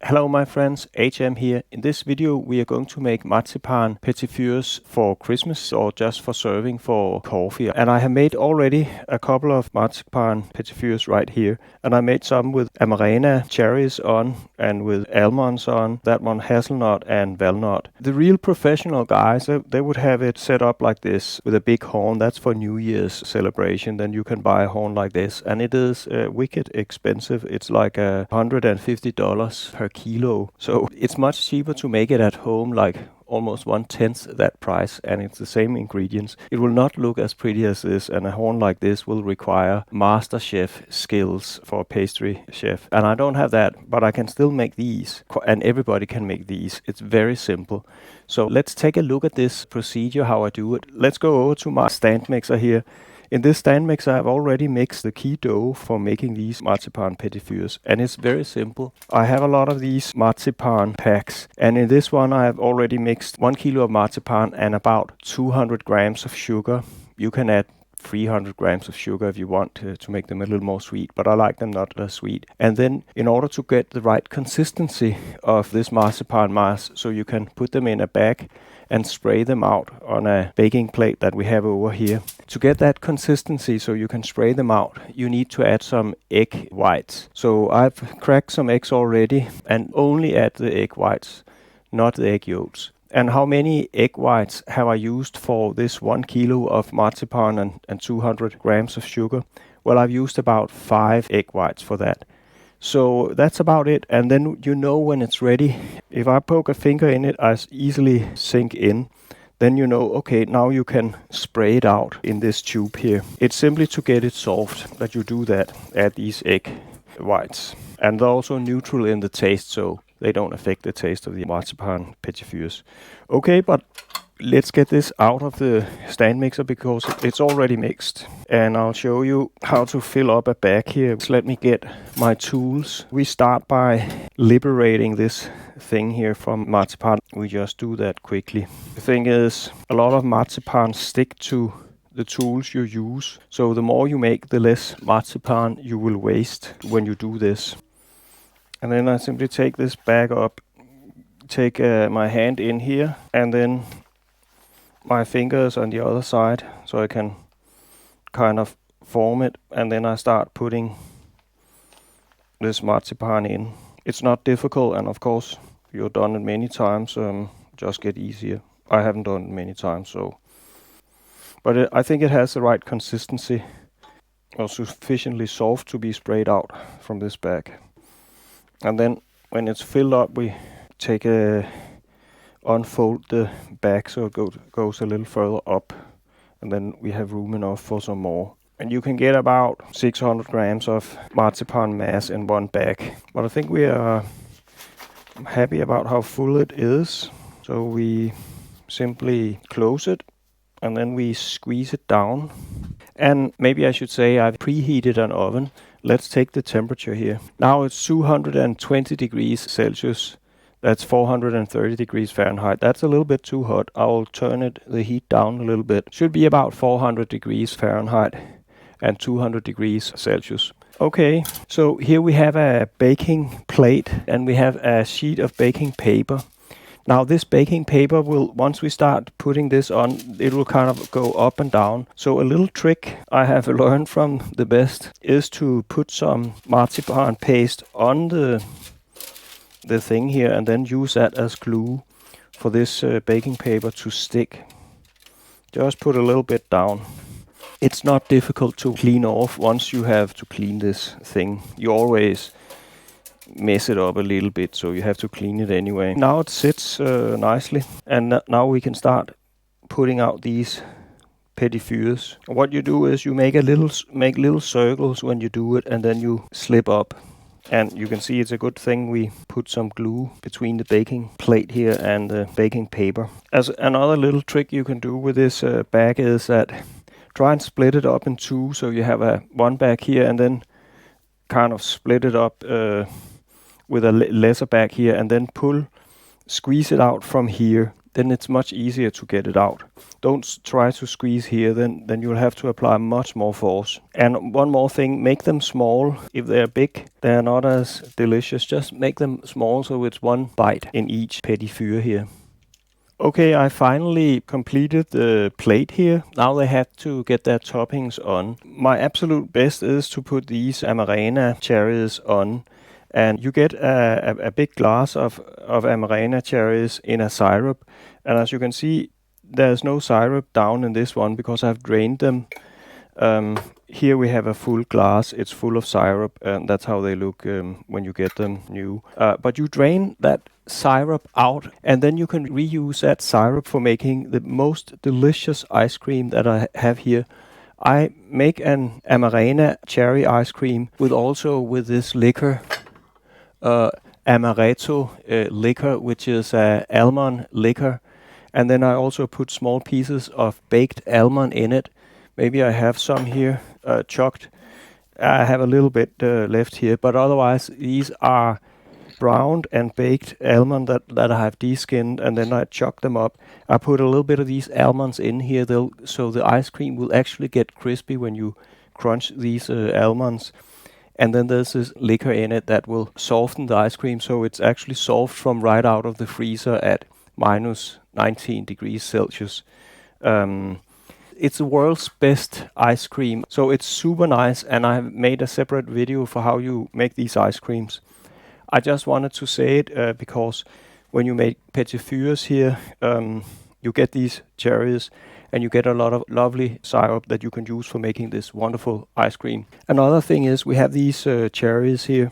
Hello my friends, HM here. In this video we are going to make marzipan petit fours for Christmas or just for serving for coffee. And I have made already a couple of marzipan petit fours right here. And I made some with amarena cherries on and with almonds on, that one hazelnut and walnut. The real professional guys, they would have it set up like this with a big horn. That's for New Year's celebration. Then you can buy a horn like this. And it is wicked expensive. It's like $150 per kilo. So it's much cheaper to make it at home, like almost 1/10 that price, and it's the same ingredients. It will not look as pretty as this, and a horn like this will require master chef skills for a pastry chef. And I don't have that, but I can still make these, and everybody can make these. It's very simple. So let's take a look at this procedure, how I do it. Let's go over to my stand mixer here. In this stand mixer, I've already mixed the key dough for making these marzipan petit fours, and it's very simple. I have a lot of these marzipan packs, and in this one I have already mixed 1 kilo of marzipan and about 200 grams of sugar. You can add 300 grams of sugar if you want to make them a little more sweet, but I like them not as sweet. And then in order to get the right consistency of this marzipan mass, so you can put them in a bag and spray them out on a baking plate that we have over here. To get that consistency so you can spray them out, you need to add some egg whites. So I've cracked some eggs already and only add the egg whites, not the egg yolks. And how many egg whites have I used for this 1 kilo of marzipan and 200 grams of sugar? Well, I've used about 5 egg whites for that. So that's about it, and then you know when it's ready. If I poke a finger in it, I easily sink in. Then you know, okay, now you can spray it out in this tube here. It's simply to get it soft that you do that, add these egg whites. And they're also neutral in the taste, so they don't affect the taste of the marzipan petit fours. Okay, but let's get this out of the stand mixer because it's already mixed. And I'll show you how to fill up a bag here. So let me get my tools. We start by liberating this thing here from marzipan. We just do that quickly. The thing is, a lot of marzipan stick to the tools you use. So the more you make, the less marzipan you will waste when you do this. And then I simply take this bag up, take my hand in here, and then my fingers on the other side, so I can kind of form it, and then I start putting this marzipan in. It's not difficult, and of course, you've done it many times, just get easier. I haven't done it many times, so. But I think it has the right consistency, or sufficiently soft to be sprayed out from this bag. And then when it's filled up, we take unfold the bag so it goes a little further up, and then we have room enough for some more. And you can get about 600 grams of marzipan mass in one bag. But I think we are happy about how full it is. So we simply close it and then we squeeze it down. And maybe I should say I've preheated an oven. Let's take the temperature here. Now it's 220 degrees Celsius. That's 430 degrees Fahrenheit. That's a little bit too hot. I'll turn the heat down a little bit. Should be about 400 degrees Fahrenheit and 200 degrees Celsius. Okay, so here we have a baking plate and we have a sheet of baking paper. Now this baking paper will, once we start putting this on, it will kind of go up and down. So a little trick I have learned from the best is to put some marzipan paste on the thing here and then use that as glue for this baking paper to stick. Just put a little bit down. It's not difficult to clean off once you have to clean this thing. You always mess it up a little bit, so you have to clean it anyway. Now it sits nicely, and now we can start putting out these petit fours. What you do is you make little circles when you do it, and then you slip up. And you can see it's a good thing we put some glue between the baking plate here and the baking paper. As another little trick you can do with this bag is that try and split it up in two, so you have one bag here and then kind of split it up with a lesser bag here, and then squeeze it out from here then it's much easier to get it out. Don't try to squeeze here, then you'll have to apply much more force. And one more thing, make them small. If they're big, they're not as delicious. Just make them small so it's one bite in each petit four here. Okay, I finally completed the plate here. Now they have to get their toppings on. My absolute best is to put these Amarena cherries on. And you get a big glass of Amarena cherries in a syrup. And as you can see, there's no syrup down in this one because I've drained them. Here we have a full glass. It's full of syrup, and that's how they look when you get them new. But you drain that syrup out, and then you can reuse that syrup for making the most delicious ice cream that I have here. I make an Amarena cherry ice cream with this liquor, Amaretto liquor, which is almond liquor. And then I also put small pieces of baked almond in it. Maybe I have some here chucked. I have a little bit left here, but otherwise these are browned and baked almond that I have de-skinned, and then I chuck them up. I put a little bit of these almonds in here, so the ice cream will actually get crispy when you crunch these almonds. And then there's this liquor in it that will soften the ice cream, so it's actually soft from right out of the freezer at minus 19 degrees Celsius. It's the world's best ice cream, so it's super nice, and I have made a separate video for how you make these ice creams. I just wanted to say it because when you make petit fours here, you get these cherries and you get a lot of lovely syrup that you can use for making this wonderful ice cream. Another thing is we have these cherries here,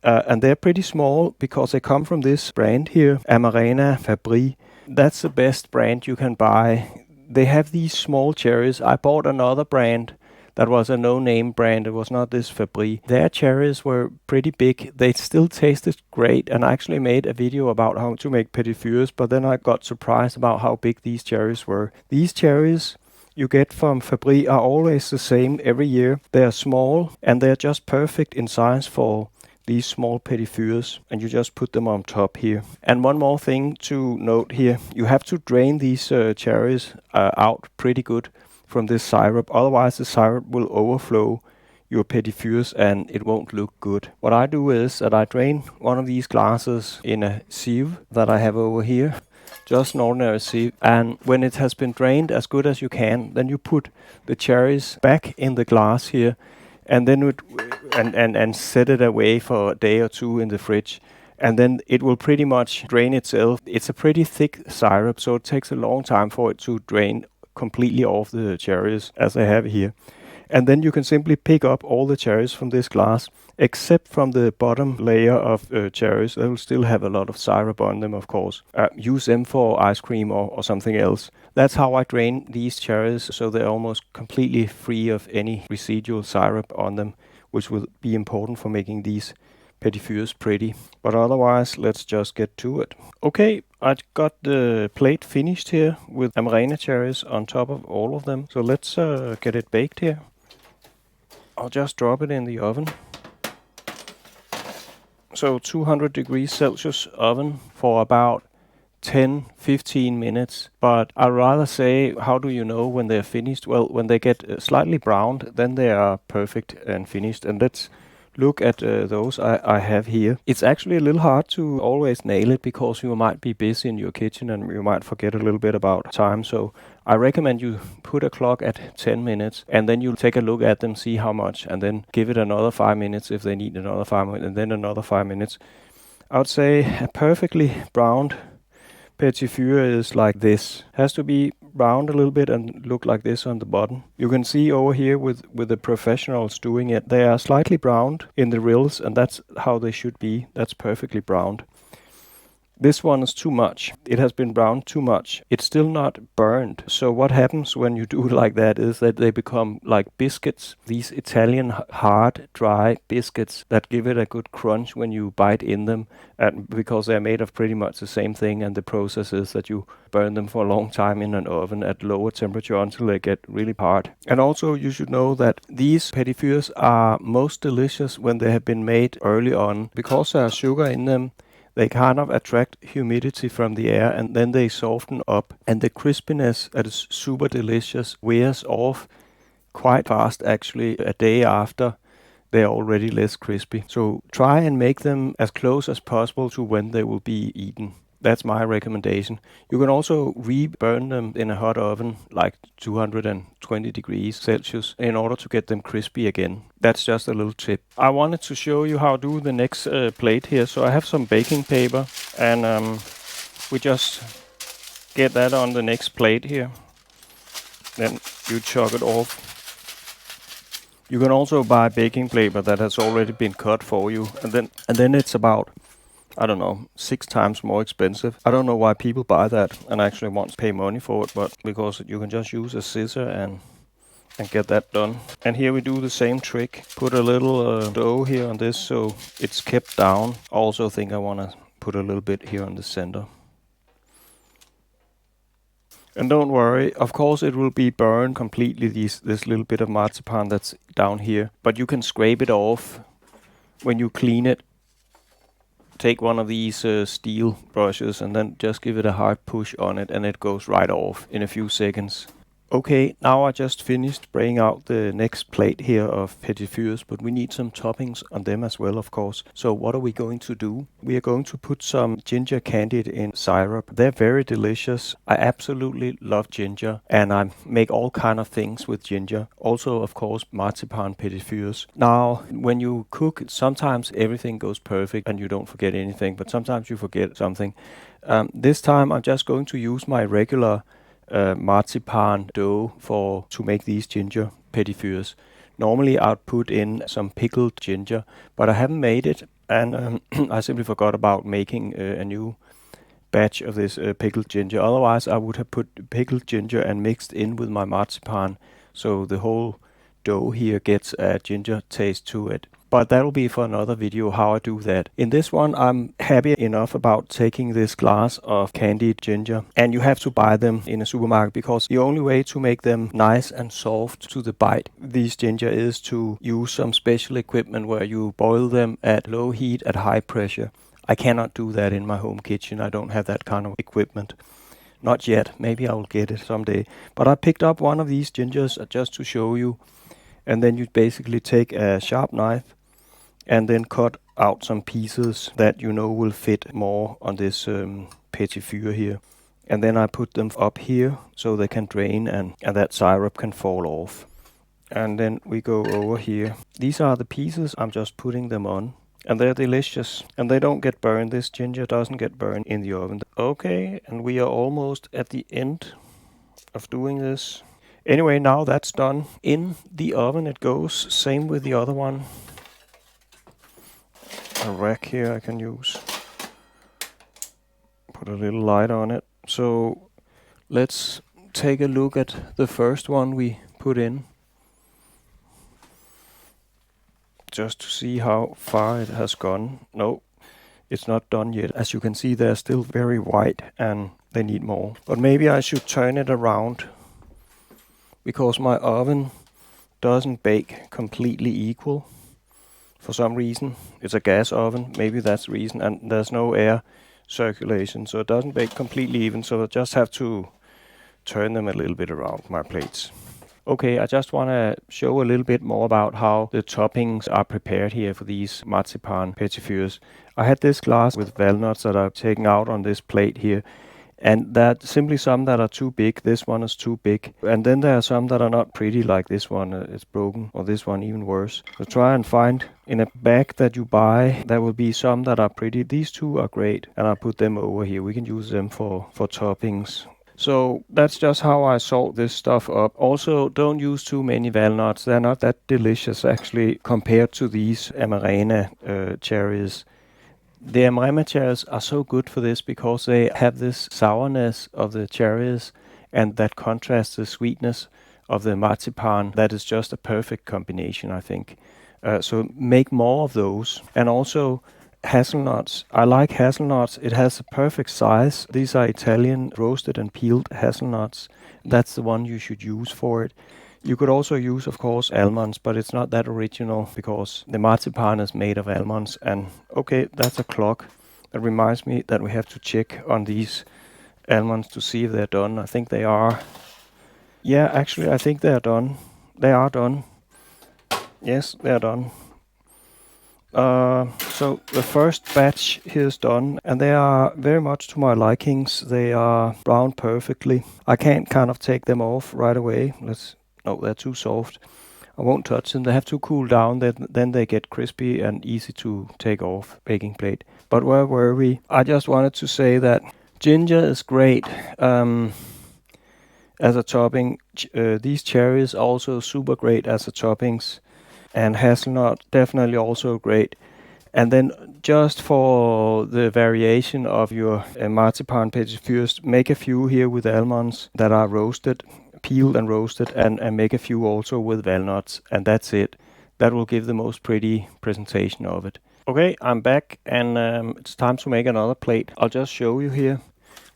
and they're pretty small because they come from this brand here, Amarena Fabri. That's the best brand you can buy. They have these small cherries. I bought another brand that was a no-name brand. It was not this Fabri. Their cherries were pretty big. They still tasted great, and I actually made a video about how to make petit fours, but then I got surprised about how big these cherries were. These cherries you get from Fabri are always the same every year. They are small, and they're just perfect in size for these small petit fours, and you just put them on top here. And one more thing to note here, you have to drain these cherries out pretty good from this syrup, otherwise the syrup will overflow your petit fours and it won't look good. What I do is that I drain one of these glasses in a sieve that I have over here, just an ordinary sieve, and when it has been drained as good as you can, then you put the cherries back in the glass here, and then and set it away for a day or two in the fridge, and then it will pretty much drain itself. It's a pretty thick syrup, so it takes a long time for it to drain completely off the cherries as I have here. And then you can simply pick up all the cherries from this glass, except from the bottom layer of cherries. They will still have a lot of syrup on them, of course. Use them for ice cream or something else. That's how I drain these cherries, so they're almost completely free of any residual syrup on them, which will be important for making these petit fours pretty. But otherwise, let's just get to it. Okay, I got the plate finished here with Amarena cherries on top of all of them. So let's get it baked here. I'll just drop it in the oven. So 200 degrees Celsius oven for about 10-15 minutes. But I'd rather say, how do you know when they're finished? Well, when they get slightly browned, then they are perfect and finished. And let's look at those I have here. It's actually a little hard to always nail it because you might be busy in your kitchen and you might forget a little bit about time. So I recommend you put a clock at 10 minutes and then you'll take a look at them, see how much, and then give it another 5 minutes if they need another 5 minutes, and then another 5 minutes. I would say a perfectly browned petit four is like this. Has to be browned a little bit and look like this on the bottom. You can see over here with the professionals doing it, they are slightly browned in the rills, and that's how they should be. That's perfectly browned. This one is too much. It has been browned too much. It's still not burned. So what happens when you do it like that is that they become like biscuits. These Italian hard, dry biscuits that give it a good crunch when you bite in them, and because they're made of pretty much the same thing, and the process is that you burn them for a long time in an oven at lower temperature until they get really hard. And also you should know that these petit fours are most delicious when they have been made early on. Because there's sugar in them, They kind of attract humidity from the air and then they soften up. And the crispiness that is super delicious wears off quite fast, actually. A day after, they're already less crispy. So try and make them as close as possible to when they will be eaten. That's my recommendation. You can also re-burn them in a hot oven, like 220 degrees Celsius, in order to get them crispy again. That's just a little tip. I wanted to show you how to do the next plate here. So I have some baking paper, and we just get that on the next plate here. Then you chop it off. You can also buy baking paper that has already been cut for you, and then it's about, I don't know, 6 times more expensive. I don't know why people buy that and actually want to pay money for it, but because you can just use a scissor and get that done. And here we do the same trick. Put a little dough here on this so it's kept down. I also think I want to put a little bit here on the center. And don't worry, of course it will be burned completely, this little bit of marzipan that's down here. But you can scrape it off when you clean it. Take one of these steel brushes and then just give it a hard push on it and it goes right off in a few seconds. Okay, now I just finished spraying out the next plate here of petit fours, but we need some toppings on them as well, of course. So what are we going to do? We are going to put some ginger candied in syrup. They're very delicious. I absolutely love ginger, and I make all kind of things with ginger. Also, of course, marzipan petit fours. Now, when you cook, sometimes everything goes perfect and you don't forget anything, but sometimes you forget something. This time I'm just going to use my regular marzipan dough to make these ginger petit fours. Normally I'd put in some pickled ginger, but I haven't made it, and I simply forgot about making a new batch of this pickled ginger. Otherwise I would have put pickled ginger and mixed in with my marzipan, so the whole dough here gets a ginger taste to it. But that'll be for another video how I do that. In this one, I'm happy enough about taking this glass of candied ginger. And you have to buy them in a supermarket, because the only way to make them nice and soft to the bite, these ginger, is to use some special equipment where you boil them at low heat at high pressure. I cannot do that in my home kitchen. I don't have that kind of equipment. Not yet. Maybe I will get it someday. But I picked up one of these gingers just to show you. And then you basically take a sharp knife and then cut out some pieces that you know will fit more on this petit four here. And then I put them up here so they can drain and that syrup can fall off. And then we go over here. These are the pieces. I'm just putting them on. And they're delicious. And they don't get burned. This ginger doesn't get burned in the oven. Okay, and we are almost at the end of doing this. Anyway, now that's done. In the oven it goes. Same with the other one. A rack here I can use. Put a little light on it. So let's take a look at the first one we put in, just to see how far it has gone. No, it's not done yet. As you can see, they're still very white and they need more. But maybe I should turn it around, because my oven doesn't bake completely equal. For some reason, it's a gas oven, maybe that's the reason, and there's no air circulation, so it doesn't bake completely even, so I just have to turn them a little bit around my plates. Okay, I just want to show a little bit more about how the toppings are prepared here for these marzipan petit fours. I had this glass with walnuts that I've taken out on this plate here. And there are simply some that are too big. This one is too big. And then there are some that are not pretty, like this one. It's broken, or this one even worse. So try and find in a bag that you buy, there will be some that are pretty. These two are great, and I put them over here. We can use them for toppings. So that's just how I salt this stuff up. Also, don't use too many walnuts. They're not that delicious, actually, compared to these Amarena cherries. The Amarena cherries are so good for this because they have this sourness of the cherries and that contrasts the sweetness of the marzipan. That is just a perfect combination, I think. So make more of those. And also hazelnuts. I like hazelnuts. It has a perfect size. These are Italian roasted and peeled hazelnuts. That's the one you should use for it. You could also use, of course, almonds, but it's not that original because the marzipan is made of almonds. And okay, that's a clock. That reminds me that we have to check on these almonds to see if they're done. I think they are. Yeah, actually, I think they're done. They are done. Yes, they're done. So the first batch here is done, and they are very much to my likings. They are browned perfectly. I can't kind of take them off right away. No, they're too soft. I won't touch them. They have to cool down. Then they get crispy and easy to take off baking plate. But where were we? I just wanted to say that ginger is great as a topping. These cherries also super great as a toppings. And hazelnut definitely also great. And then just for the variation of your marzipan petit fours, make a few here with almonds that are roasted, peeled and roasted, and make a few also with walnuts, and that's it. That will give the most pretty presentation of it. Okay, I'm back, and it's time to make another plate. I'll just show you here.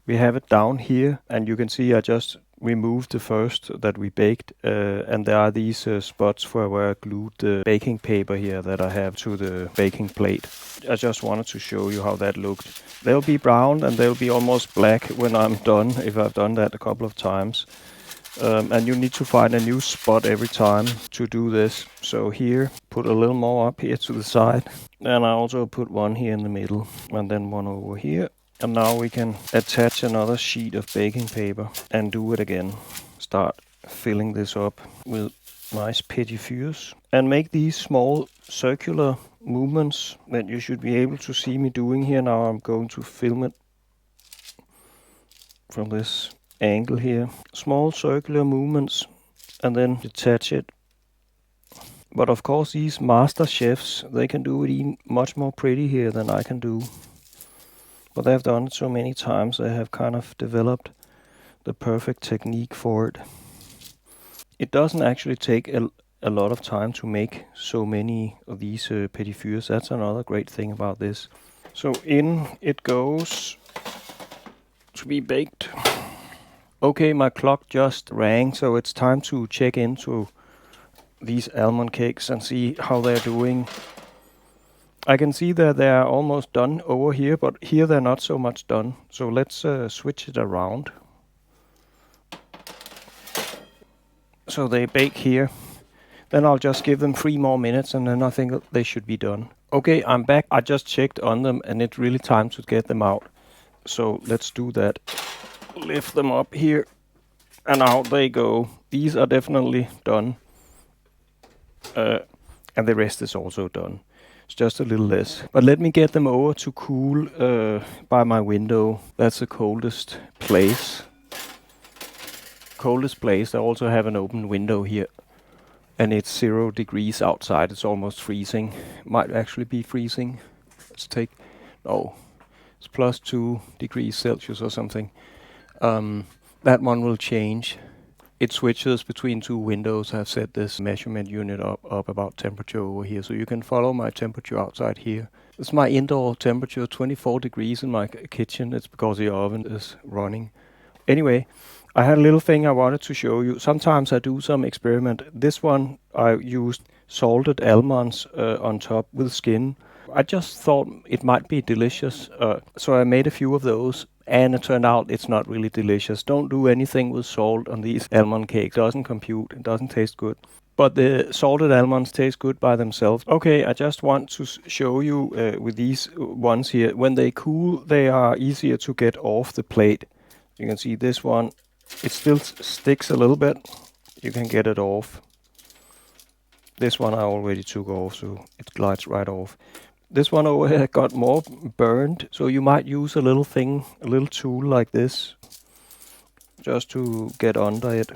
We have it down here, and you can see I just removed the first that we baked, and there are these spots where I glued the baking paper here that I have to the baking plate. I just wanted to show you how that looked. They'll be brown and they'll be almost black when I'm done, if I've done that a couple of times. And you need to find a new spot every time to do this. So here, put a little more up here to the side. And I also put one here in the middle, and then one over here. And now we can attach another sheet of baking paper and do it again. Start filling this up with nice petit fours and make these small circular movements that you should be able to see me doing here. Now I'm going to film it from this angle here. Small circular movements and then detach it. But of course these master chefs, they can do it even much more pretty here than I can do. But they've done it so many times, they have kind of developed the perfect technique for it. It doesn't actually take a lot of time to make so many of these petit fours. That's another great thing about this. So in it goes to be baked. Okay, my clock just rang, so it's time to check into these almond cakes and see how they're doing. I can see that they're almost done over here, but here they're not so much done. So let's switch it around. So they bake here. Then I'll just give them 3 more minutes and then I think they should be done. Okay, I'm back. I just checked on them and it's really time to get them out. So let's do that. Lift them up here and out they go. These are definitely done. And the rest is also done. It's just a little less. But let me get them over to cool by my window. That's the coldest place. Coldest place. I also have an open window here. And it's 0 degrees outside. It's almost freezing. Might actually be freezing. Let's take... No. It's plus 2 degrees Celsius or something. That one will change. It switches between 2 windows. I've set this measurement unit up about temperature over here, so you can follow my temperature outside here. It's my indoor temperature, 24 degrees in my kitchen. It's because the oven is running. Anyway, I had a little thing I wanted to show you. Sometimes I do some experiment. This one I used salted almonds on top with skin. I just thought it might be delicious, so I made a few of those. And it turned out it's not really delicious. Don't do anything with salt on these almond cakes. It doesn't compute. It doesn't taste good. But the salted almonds taste good by themselves. Okay, I just want to show you with these ones here. When they cool, they are easier to get off the plate. You can see this one. It still sticks a little bit. You can get it off. This one I already took off, so it glides right off. This one over here got more burned, so you might use a little thing, a little tool like this, just to get under it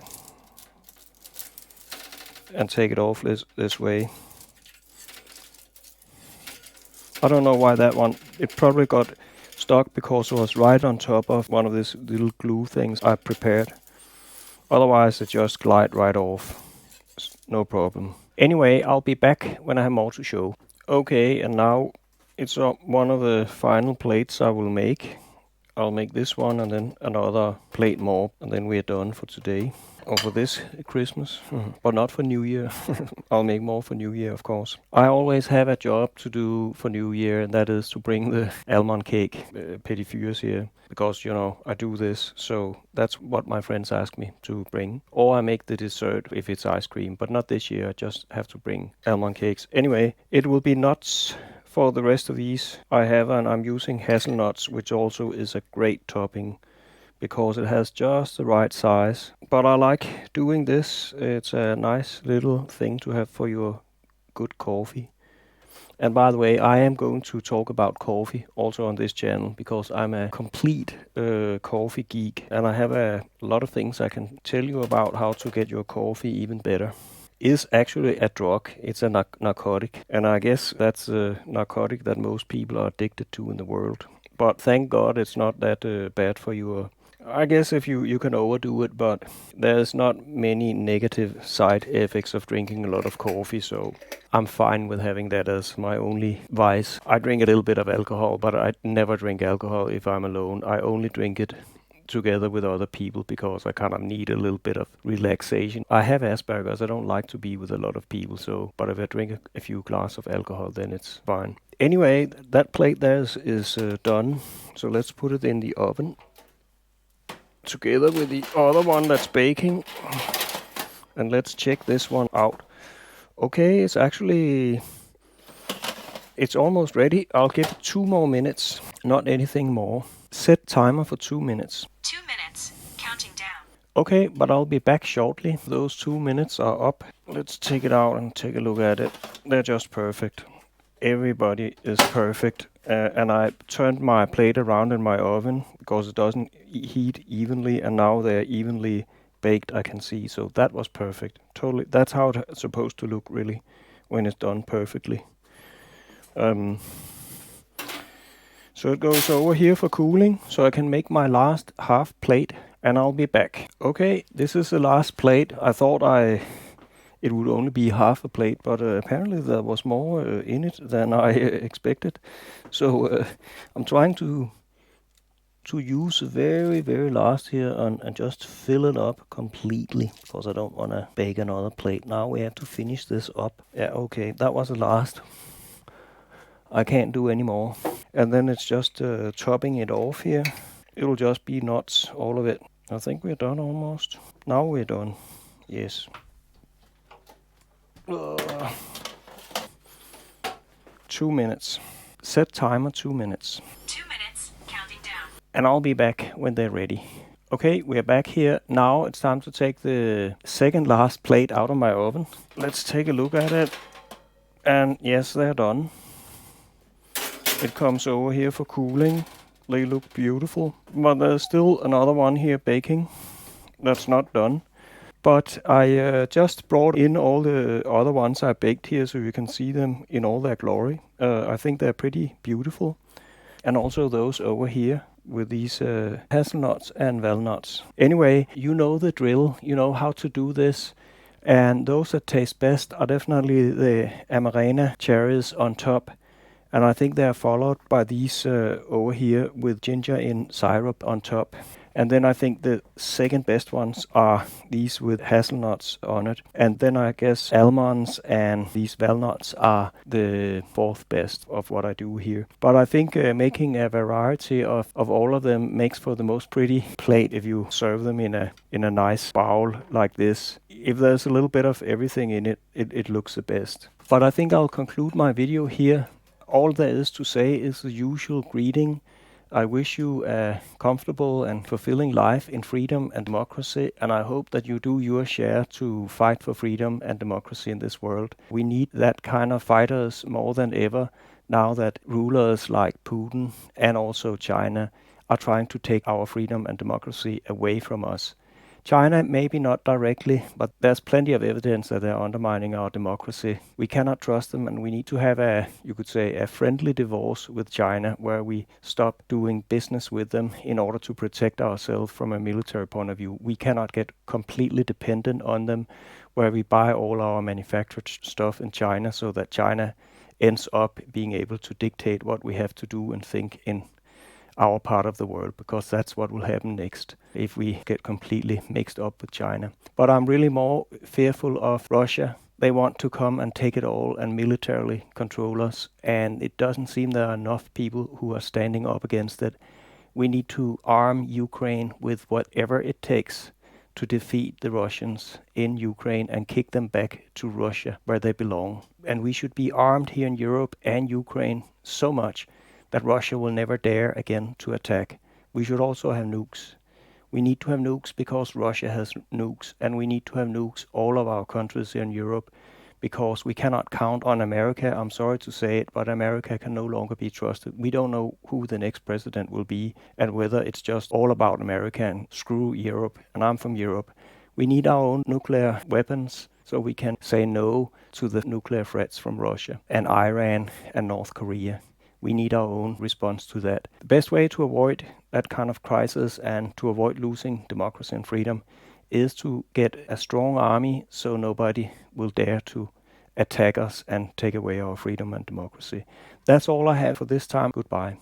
and take it off this way. I don't know why that one, it probably got stuck because it was right on top of one of these little glue things I prepared. Otherwise it just glide right off, no problem. Anyway, I'll be back when I have more to show. Okay, and now it's one of the final plates I will make. I'll make this one and then another plate more, and then we're done for today. Or for this Christmas, but not for New Year. I'll make more for New Year, of course. I always have a job to do for New Year, and that is to bring the almond cake, Petit here, because, you know, I do this, so that's what my friends ask me to bring. Or I make the dessert if it's ice cream, but not this year. I just have to bring almond cakes. Anyway, it will be nuts for the rest of these I have, and I'm using hazelnuts, which also is a great topping, because it has just the right size. But I like doing this. It's a nice little thing to have for your good coffee. And by the way, I am going to talk about coffee also on this channel, because I'm a complete coffee geek, and I have a lot of things I can tell you about how to get your coffee even better. Is actually a drug. It's a narcotic, and I guess that's a narcotic that most people are addicted to in the world. But thank God it's not that bad for you. I guess if you can overdo it, but there's not many negative side effects of drinking a lot of coffee, so I'm fine with having that as my only vice. I drink a little bit of alcohol, but I never drink alcohol if I'm alone. I only drink it together with other people because I kind of need a little bit of relaxation. I have Asperger's. I don't like to be with a lot of people, so but if I drink a few glasses of alcohol, then it's fine. Anyway, that plate there is done, so let's put it in the oven together with the other one that's baking, and let's check this one out. Okay, it's almost ready. I'll give it 2 more minutes, not anything more. Set timer for 2 minutes. 2 minutes, counting down. Okay, but I'll be back shortly. Those 2 minutes are up. Let's take it out and take a look at it. They're just perfect. Everybody is perfect. And I turned my plate around in my oven because it doesn't heat evenly, and now they're evenly baked, I can see. So that was perfect. Totally. That's how it's supposed to look, really, when it's done perfectly. So it goes over here for cooling, so I can make my last half plate, and I'll be back. Okay, this is the last plate. I thought it would only be half a plate, but apparently there was more in it than I expected. So I'm trying to use the very, very last here and just fill it up completely, because I don't want to bake another plate. Now we have to finish this up. Yeah, okay, that was the last. I can't do any more. And then it's just topping it off here. It'll just be nuts, all of it. I think we're done almost. Now we're done. Yes. 2 minutes. Set timer 2 minutes. 2 minutes, counting down. And I'll be back when they're ready. Okay, we're back here. Now it's time to take the second last plate out of my oven. Let's take a look at it. And yes, they're done. It comes over here for cooling. They look beautiful. But there's still another one here baking. That's not done. But I just brought in all the other ones I baked here so you can see them in all their glory. I think they're pretty beautiful. And also those over here with these hazelnuts and walnuts. Anyway, you know the drill. You know how to do this. And those that taste best are definitely the Amarena cherries on top. And I think they are followed by these over here with ginger in syrup on top. And then I think the second best ones are these with hazelnuts on it. And then I guess almonds and these walnuts are the fourth best of what I do here. But I think making a variety of all of them makes for the most pretty plate if you serve them in a nice bowl like this. If there's a little bit of everything in it, it looks the best. But I think I'll conclude my video here. All there is to say is the usual greeting. I wish you a comfortable and fulfilling life in freedom and democracy, and I hope that you do your share to fight for freedom and democracy in this world. We need that kind of fighters more than ever now that rulers like Putin and also China are trying to take our freedom and democracy away from us. China, maybe not directly, but there's plenty of evidence that they're undermining our democracy. We cannot trust them, and we need to have you could say, a friendly divorce with China, where we stop doing business with them in order to protect ourselves from a military point of view. We cannot get completely dependent on them, where we buy all our manufactured stuff in China, so that China ends up being able to dictate what we have to do and think in our part of the world, because that's what will happen next if we get completely mixed up with China. But I'm really more fearful of Russia. They want to come and take it all and militarily control us, and it doesn't seem there are enough people who are standing up against it. We need to arm Ukraine with whatever it takes to defeat the Russians in Ukraine and kick them back to Russia where they belong. And we should be armed here in Europe and Ukraine so much that Russia will never dare again to attack. We should also have nukes. We need to have nukes because Russia has nukes, and we need to have nukes all of our countries here in Europe, because we cannot count on America. I'm sorry to say it, but America can no longer be trusted. We don't know who the next president will be and whether it's just all about America and screw Europe, and I'm from Europe. We need our own nuclear weapons so we can say no to the nuclear threats from Russia and Iran and North Korea. We need our own response to that. The best way to avoid that kind of crisis and to avoid losing democracy and freedom is to get a strong army so nobody will dare to attack us and take away our freedom and democracy. That's all I have for this time. Goodbye.